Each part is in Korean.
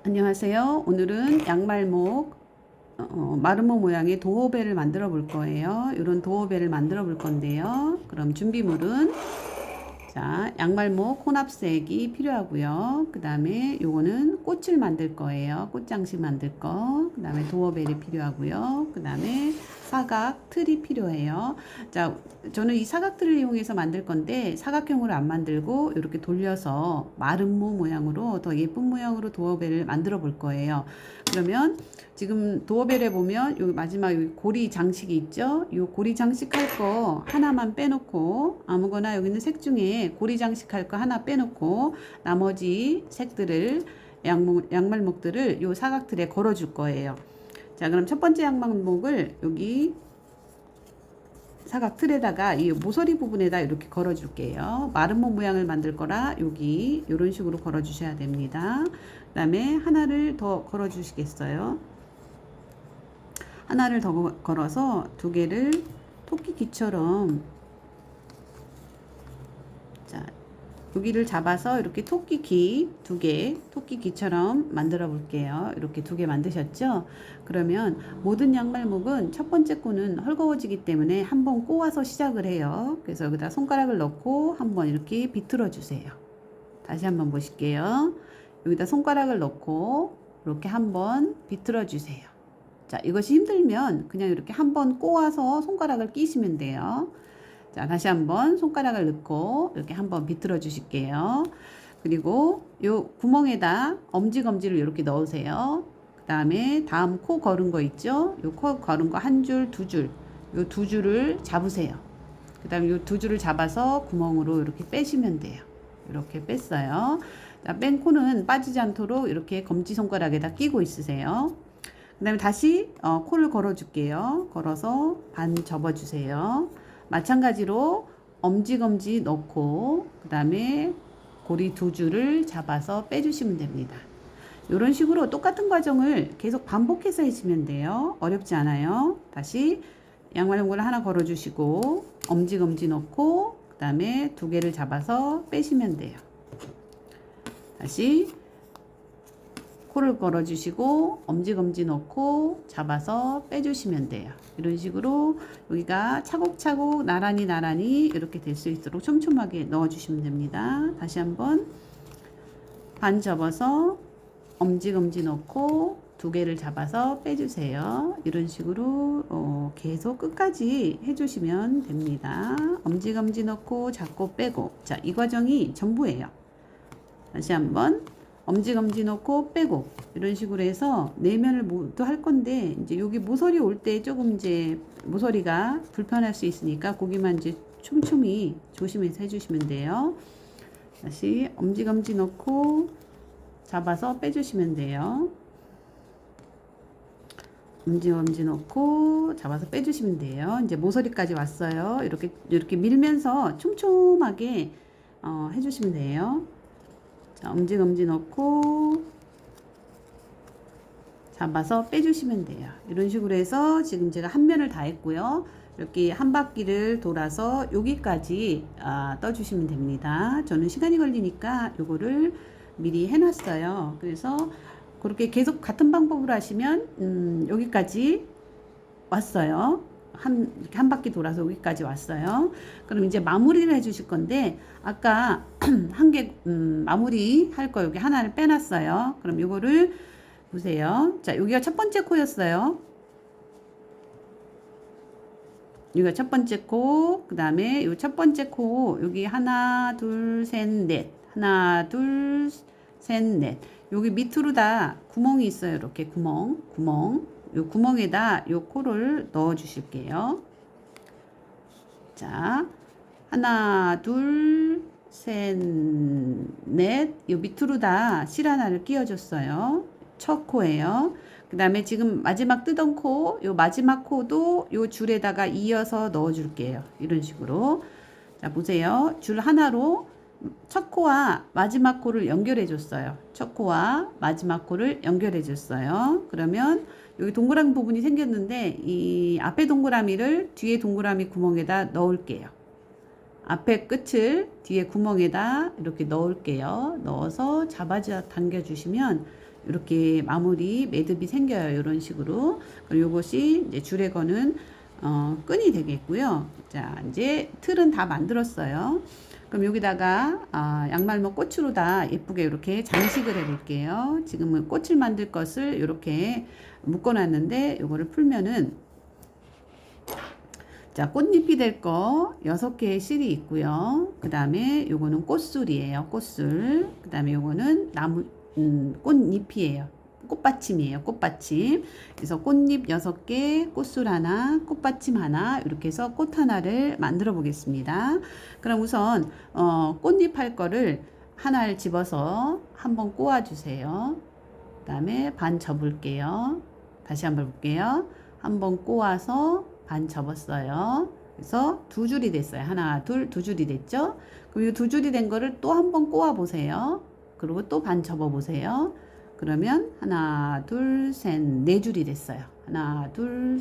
안녕하세요. 오늘은 양말목 마름모 모양의 도어벨을 만들어 볼 거예요. 이런 도어벨을 만들어 볼 건데요. 그럼 준비물은 양말목 혼합색이 필요하고요. 그 다음에 요거는 꽃을 만들 거예요. 꽃장식 만들 거. 그 다음에 도어벨이 필요하고요. 그 다음에 사각 틀이 필요해요. 저는 이 사각틀을 이용해서 만들 건데 사각형으로 안 만들고 이렇게 돌려서 마름모 모양으로 더 예쁜 모양으로 도어벨을 만들어 볼 거예요. 그러면 지금 도어벨에 보면 여기 마지막 여기 고리 장식이 있죠. 이 고리 장식할 거 하나만 빼놓고 아무거나 여기 있는 색 중에 고리 장식할 거 하나 빼놓고 나머지 색들을 양말목들을 이 사각틀에 걸어 줄 거예요. 자, 그럼 첫 번째 양말목을 여기 사각 틀에다가 이 모서리 부분에다 이렇게 걸어 줄게요. 마름모 모양을 만들 거라 여기 이런 식으로 걸어 주셔야 됩니다. 그 다음에 하나를 더 걸어 주시겠어요? 하나를 더 걸어서 두 개를 토끼귀처럼 여기를 잡아서 이렇게 토끼귀 두 개, 토끼귀처럼 만들어 볼게요. 이렇게 두 개 만드셨죠? 그러면 모든 양말목은 첫 번째 코는 헐거워지기 때문에 한번 꼬아서 시작을 해요. 그래서 여기다 손가락을 넣고 한번 이렇게 비틀어 주세요. 다시 한번 보실게요. 여기다 손가락을 넣고 이렇게 한번 비틀어 주세요. 자, 이것이 힘들면 그냥 이렇게 한번 꼬아서 손가락을 끼시면 돼요. 자, 다시 한번 손가락을 넣고 이렇게 한번 비틀어 주실게요. 그리고 요 구멍에다 엄지검지를 이렇게 넣으세요. 그 다음에 다음 코 걸은 거 있죠? 요 코 걸은 거 한 줄, 두 줄. 요 두 줄을 잡으세요. 그 다음에 요 두 줄을 잡아서 구멍으로 이렇게 빼시면 돼요. 이렇게 뺐어요. 자, 뺀 코는 빠지지 않도록 이렇게 검지손가락에다 끼고 있으세요. 그 다음에 다시 코를 걸어 줄게요. 걸어서 반 접어 주세요. 마찬가지로 엄지검지 넣고 그 다음에 고리 두 줄을 잡아서 빼주시면 됩니다. 이런 식으로 똑같은 과정을 계속 반복해서 해주시면 돼요. 어렵지 않아요. 다시 양말목을 하나 걸어주시고 엄지검지 넣고 그 다음에 두 개를 잡아서 빼시면 돼요. 다시 코를 걸어주시고 엄지검지 넣고 잡아서 빼주시면 돼요. 이런 식으로 여기가 차곡차곡 나란히 이렇게 될 수 있도록 촘촘하게 넣어주시면 됩니다. 다시 한번 반 접어서 엄지검지 넣고 두 개를 잡아서 빼주세요. 이런 식으로 계속 끝까지 해주시면 됩니다. 엄지검지 넣고 잡고 빼고, 자, 이 과정이 전부예요. 다시 한번 엄지검지 넣고 빼고 이런 식으로 해서 네 면을 모두 할 건데 이제 여기 모서리 올 때 조금 이제 모서리가 불편할 수 있으니까 거기만 이제 촘촘히 조심해서 해주시면 돼요. 다시 엄지검지 넣고 잡아서 빼주시면 돼요. 엄지검지 넣고 잡아서 빼주시면 돼요. 이제 모서리까지 왔어요. 이렇게 밀면서 촘촘하게 해주시면 돼요. 자, 엄지검지 넣고 잡아서 빼주시면 돼요. 이런 식으로 해서 지금 제가 한 면을 다 했고요. 이렇게 한 바퀴를 돌아서 여기까지 떠주시면 됩니다. 저는 시간이 걸리니까 요거를 미리 해놨어요. 그래서 그렇게 계속 같은 방법으로 하시면 여기까지 왔어요. 이렇게 한 바퀴 돌아서 여기까지 왔어요. 그럼 이제 마무리를 해 주실 건데, 아까 한 개, 마무리 할 거 여기 하나를 빼놨어요. 그럼 이거를 보세요. 자, 여기가 첫 번째 코였어요. 여기가 첫 번째 코, 그 다음에 요 첫 번째 코, 여기 하나, 둘, 셋, 넷. 하나, 둘, 셋, 넷. 여기 밑으로 다 구멍이 있어요. 이렇게 구멍. 요 구멍에다 요 코를 넣어 주실게요. 자, 하나, 둘, 셋, 넷. 요 밑으로 다 실 하나를 끼워 줬어요. 첫 코예요. 그 다음에 지금 마지막 뜨던 코, 요 마지막 코도 요 줄에다가 이어서 넣어 줄게요. 이런 식으로. 자, 보세요. 줄 하나로 첫 코와 마지막 코를 연결해 줬어요. 첫 코와 마지막 코를 연결해 줬어요. 그러면 여기 동그라미 부분이 생겼는데 이 앞에 동그라미를 뒤에 동그라미 구멍에다 넣을게요. 앞에 끝을 뒤에 구멍에다 이렇게 넣을게요. 넣어서 잡아 당겨 주시면 이렇게 마무리 매듭이 생겨요. 이런 식으로. 그리고 이것이 이제 줄에 거는 끈이 되겠고요. 자, 이제 틀은 다 만들었어요. 그럼 여기다가 양말목 꽃으로 다 예쁘게 이렇게 장식을 해 볼게요. 지금은 꽃을 만들 것을 이렇게 묶어 놨는데 요거를 풀면은 자, 꽃잎이 될 거 6개의 실이 있고요. 그 다음에 요거는 꽃술이에요. 꽃술. 그 다음에 요거는 나무, 꽃잎이에요. 꽃받침이에요. 꽃받침. 그래서 꽃잎 6개, 꽃술 하나, 꽃받침 하나, 이렇게 해서 꽃 하나를 만들어 보겠습니다. 그럼 우선, 꽃잎 할 거를 하나를 집어서 한번 꼬아 주세요. 그 다음에 반 접을게요. 다시 한번 볼게요. 한번 꼬아서 반 접었어요. 그래서 두 줄이 됐어요. 하나, 둘, 두 줄이 됐죠? 그럼 이 두 줄이 된 거를 또 한번 꼬아 보세요. 그리고 또 반 접어 보세요. 그러면 하나, 둘, 셋, 네 줄이 됐어요. 하나, 둘,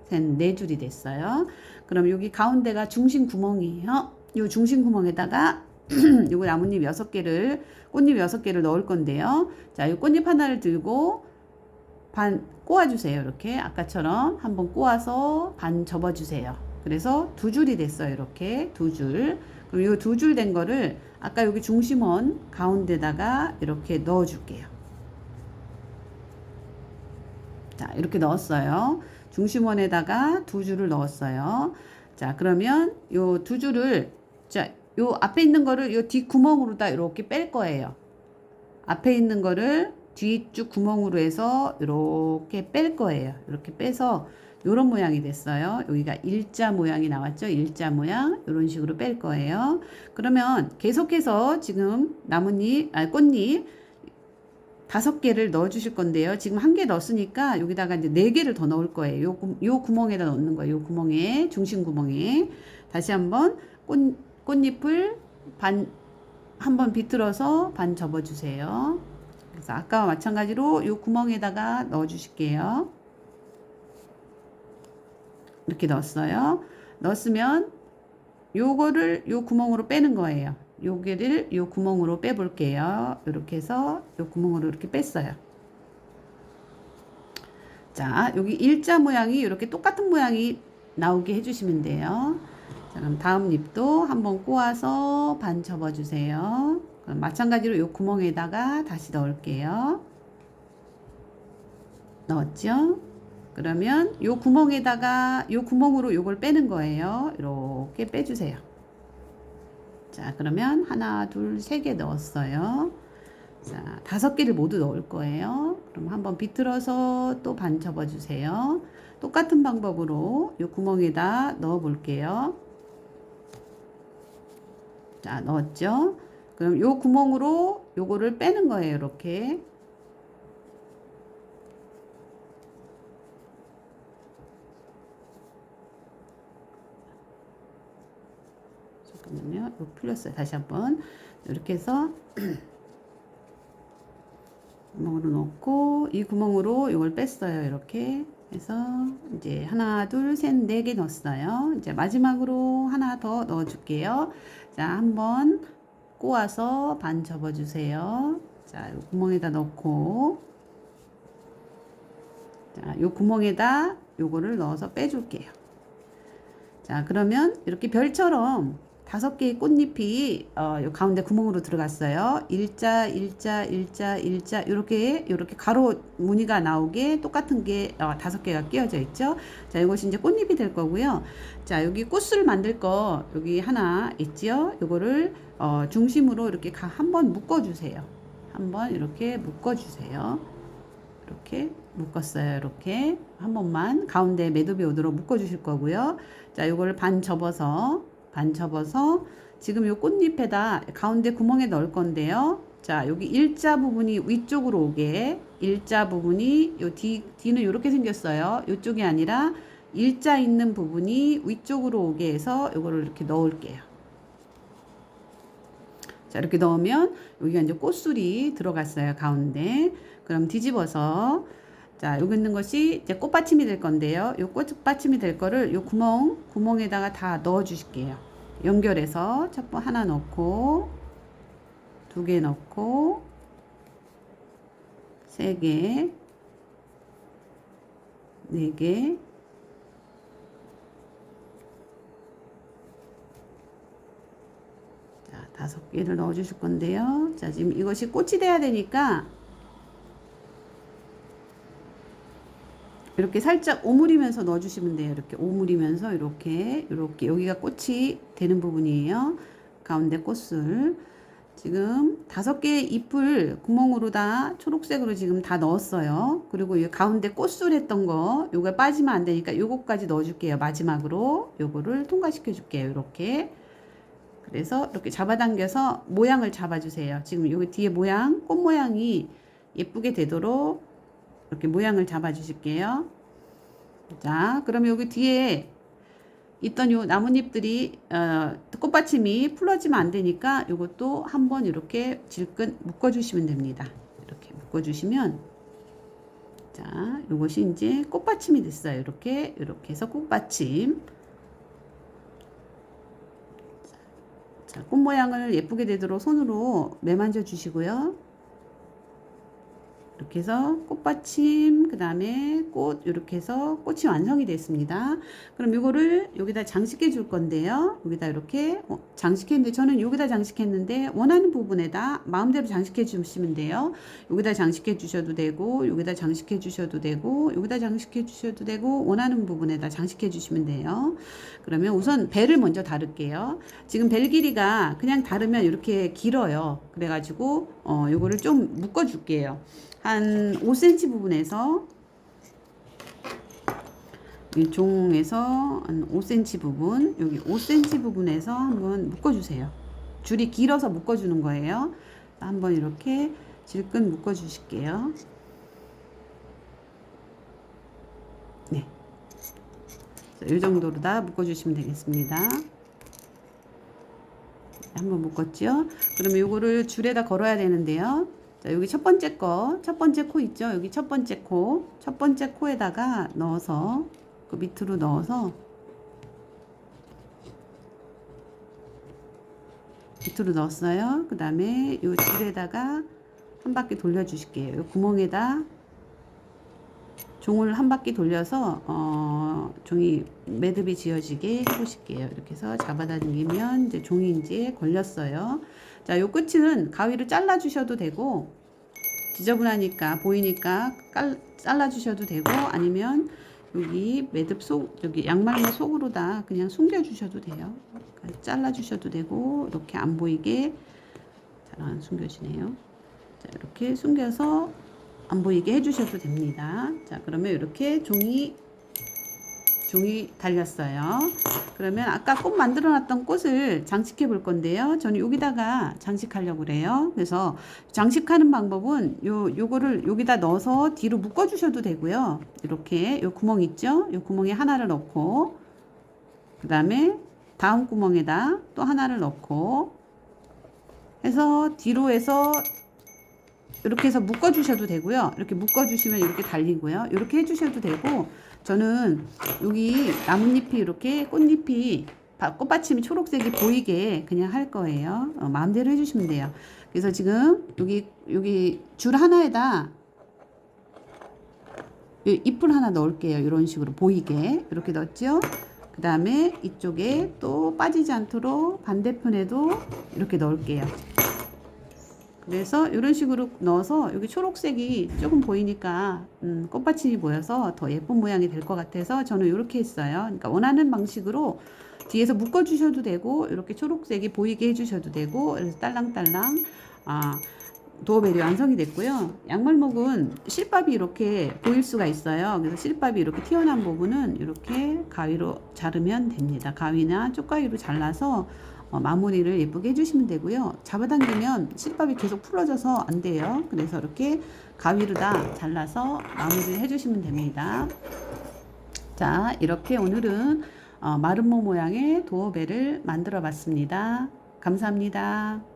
셋, 네 줄이 됐어요. 그럼 여기 가운데가 중심 구멍이에요. 이 중심 구멍에다가 요거 나뭇잎 6개를, 꽃잎 6개를 넣을 건데요. 자, 이 꽃잎 하나를 들고 반 꼬아주세요. 이렇게 아까처럼 한번 꼬아서 반 접어주세요. 그래서 두 줄이 됐어요. 이렇게 두 줄. 그럼 이 두 줄 된 거를 아까 여기 중심원 가운데다가 이렇게 넣어줄게요. 자, 이렇게 넣었어요. 중심원에다가 두 줄을 넣었어요. 자, 그러면 요 두 줄을, 자, 요 앞에 있는 거를 요 뒷구멍으로 다 이렇게 뺄 거예요. 앞에 있는 거를 뒤쪽 구멍으로 해서 이렇게 뺄 거예요. 이렇게 빼서 이런 모양이 됐어요. 여기가 일자 모양이 나왔죠. 일자 모양 이런 식으로 뺄 거예요. 그러면 계속해서 지금 나뭇잎, 꽃잎 5개를 넣어 주실 건데요. 지금 1개 넣었으니까 여기다가 이제 4개를 더 넣을 거예요. 요 구멍에다 넣는 거예요. 요 구멍에, 중심 구멍에. 다시 한번 꽃잎을 한번 비틀어서 반 접어 주세요. 그래서 아까와 마찬가지로 이 구멍에다가 넣어 주실게요. 이렇게 넣었어요. 넣었으면 요거를 요 구멍으로 빼는 거예요. 요게를 요 구멍으로 빼 볼게요. 이렇게 해서 요 구멍으로 이렇게 뺐어요. 자, 여기 일자 모양이 이렇게 똑같은 모양이 나오게 해주시면 돼요. 자, 그럼 다음 잎도 한번 꼬아서 반 접어 주세요. 그럼 마찬가지로 요 구멍에다가 다시 넣을게요. 넣었죠? 그러면 요 구멍에다가 요 구멍으로 요걸 빼는 거예요. 이렇게 빼주세요. 자, 그러면 하나, 둘, 3개 넣었어요. 자, 5개를 모두 넣을 거예요. 그럼 한번 비틀어서 또 반 접어주세요. 똑같은 방법으로 요 구멍에다 넣어 볼게요. 자, 넣었죠? 그럼 요 구멍으로 요거를 빼는 거예요. 이렇게. 잠깐만요. 이거 풀렸어요. 다시 한번. 이렇게 해서 구멍으로 넣고 이 구멍으로 이걸 뺐어요. 이렇게 해서 이제 하나, 둘, 셋, 4개 넣었어요. 이제 마지막으로 하나 더 넣어 줄게요. 자, 한번 꼬아서 반 접어 주세요. 자, 이 구멍에다 넣고 자, 이 구멍에다 요거를 넣어서 빼 줄게요. 자, 그러면 이렇게 별처럼 5개의 꽃잎이 요 가운데 구멍으로 들어갔어요. 일자, 일자, 일자, 일자 이렇게 가로 무늬가 나오게 똑같은 게 5개가 끼어져 있죠. 자, 이것이 이제 꽃잎이 될 거고요. 자, 여기 꽃을 만들 거 여기 하나 있지요. 요거를 중심으로 이렇게 한번 묶어 주세요. 한번 이렇게 묶어 주세요. 이렇게 묶었어요. 이렇게 한 번만 가운데 매듭이 오도록 묶어 주실 거고요. 자, 요거를 반 접어서 지금 요 꽃잎에다 가운데 구멍에 넣을 건데요. 자, 여기 일자 부분이 위쪽으로 오게, 일자 부분이 요 뒤는 이렇게 생겼어요. 이쪽이 아니라 일자 있는 부분이 위쪽으로 오게 해서 요거를 이렇게 넣을게요. 자, 이렇게 넣으면 여기가 이제 꽃술이 들어갔어요. 가운데. 그럼 뒤집어서 자, 여기 있는 것이 이제 꽃받침이 될 건데요. 요 꽃받침이 될 거를 요 구멍에다가 다 넣어 주실게요. 연결해서 첫 번 하나 넣고 2개 넣고 3개, 4개, 자, 5개를 넣어 주실 건데요. 자, 지금 이것이 꽃이 돼야 되니까 이렇게 살짝 오므리면서 넣어 주시면 돼요. 이렇게 오므리면서 이렇게 여기가 꽃이 되는 부분이에요. 가운데 꽃을 지금 5개의 잎을 구멍으로 다 초록색으로 지금 다 넣었어요. 그리고 이 가운데 꽃술 했던 거 요거 빠지면 안 되니까 요거까지 넣어 줄게요. 마지막으로 요거를 통과시켜 줄게요. 이렇게. 그래서 이렇게 잡아당겨서 모양을 잡아 주세요. 지금 여기 뒤에 모양, 꽃 모양이 예쁘게 되도록 이렇게 모양을 잡아 주실게요. 자, 그럼 여기 뒤에 있던 요 나뭇잎들이 꽃받침이 풀어지면 안 되니까 요것도 한번 이렇게 질끈 묶어 주시면 됩니다. 이렇게 묶어 주시면 자, 요것이 이제 꽃받침이 됐어요. 이렇게 해서 꽃받침. 자, 꽃 모양을 예쁘게 되도록 손으로 매만져 주시고요. 이렇게 해서 꽃받침, 그 다음에 꽃, 이렇게 해서 꽃이 완성이 됐습니다. 그럼 이거를 여기다 장식해 줄 건데요. 여기다 이렇게 장식했는데, 저는 여기다 장식했는데, 원하는 부분에다 마음대로 장식해 주시면 돼요. 여기다 장식해 주셔도 되고, 여기다 장식해 주셔도 되고, 여기다 장식해 주셔도 되고, 원하는 부분에다 장식해 주시면 돼요. 그러면 우선 벨을 먼저 다룰게요. 지금 벨 길이가 그냥 다르면 이렇게 길어요. 그래가지고, 요거를 좀 묶어 줄게요. 한 5cm 부분에서 이 종에서 한 5cm 부분, 여기 5cm 부분에서 한번 묶어주세요. 줄이 길어서 묶어주는 거예요. 한번 이렇게 질끈 묶어주실게요. 네, 이 정도로 다 묶어주시면 되겠습니다. 한번 묶었죠? 그러면 이거를 줄에다 걸어야 되는데요. 자, 여기 첫 번째 코 있죠? 여기 첫 번째 코에다가 넣어서, 그 밑으로 넣어서, 밑으로 넣었어요. 그 다음에 이 줄에다가 한 바퀴 돌려주실게요. 이 구멍에다 종을 한 바퀴 돌려서, 종이 매듭이 지어지게 해보실게요. 이렇게 해서 잡아당기면 이제 종이 이제 걸렸어요. 자, 요 끝은 가위로 잘라 주셔도 되고, 지저분하니까 보이니까 잘라 주셔도 되고, 아니면 여기 매듭 속, 여기 양말모 속으로다 그냥 숨겨 주셔도 돼요. 그러니까 잘라 주셔도 되고, 이렇게 안 보이게 잘 안 숨겨지네요. 자, 이렇게 숨겨서 안 보이게 해주셔도 됩니다. 자, 그러면 이렇게 종이 달렸어요. 그러면 아까 꽃 만들어 놨던 꽃을 장식해 볼 건데요. 저는 여기다가 장식하려고 그래요. 그래서 장식하는 방법은 요거를 여기다 넣어서 뒤로 묶어 주셔도 되고요. 이렇게 요 구멍 있죠? 요 구멍에 하나를 넣고, 그 다음에 다음 구멍에다 또 하나를 넣고 해서 뒤로 해서 이렇게 해서 묶어 주셔도 되고요. 이렇게 묶어 주시면 이렇게 달리고요. 이렇게 해 주셔도 되고, 저는 여기 나뭇잎이 이렇게 꽃잎이 꽃받침이 초록색이 보이게 그냥 할 거예요. 마음대로 해 주시면 돼요. 그래서 지금 여기 줄 하나에다 잎을 하나 넣을게요. 이런 식으로 보이게 이렇게 넣었죠. 그 다음에 이쪽에 또 빠지지 않도록 반대편에도 이렇게 넣을게요. 그래서 이런 식으로 넣어서 여기 초록색이 조금 보이니까 꽃받침이 보여서 더 예쁜 모양이 될 것 같아서 저는 이렇게 했어요. 그러니까 원하는 방식으로 뒤에서 묶어 주셔도 되고, 이렇게 초록색이 보이게 해 주셔도 되고, 그래서 딸랑딸랑 도어벨이 완성이 됐고요. 양말목은 실밥이 이렇게 보일 수가 있어요. 그래서 실밥이 이렇게 튀어나온 부분은 이렇게 가위로 자르면 됩니다. 가위나 쪽가위로 잘라서 마무리를 예쁘게 해주시면 되고요. 잡아당기면 실밥이 계속 풀어져서 안 돼요. 그래서 이렇게 가위로 다 잘라서 마무리를 해주시면 됩니다. 자, 이렇게 오늘은 마름모 모양의 도어벨을 만들어 봤습니다. 감사합니다.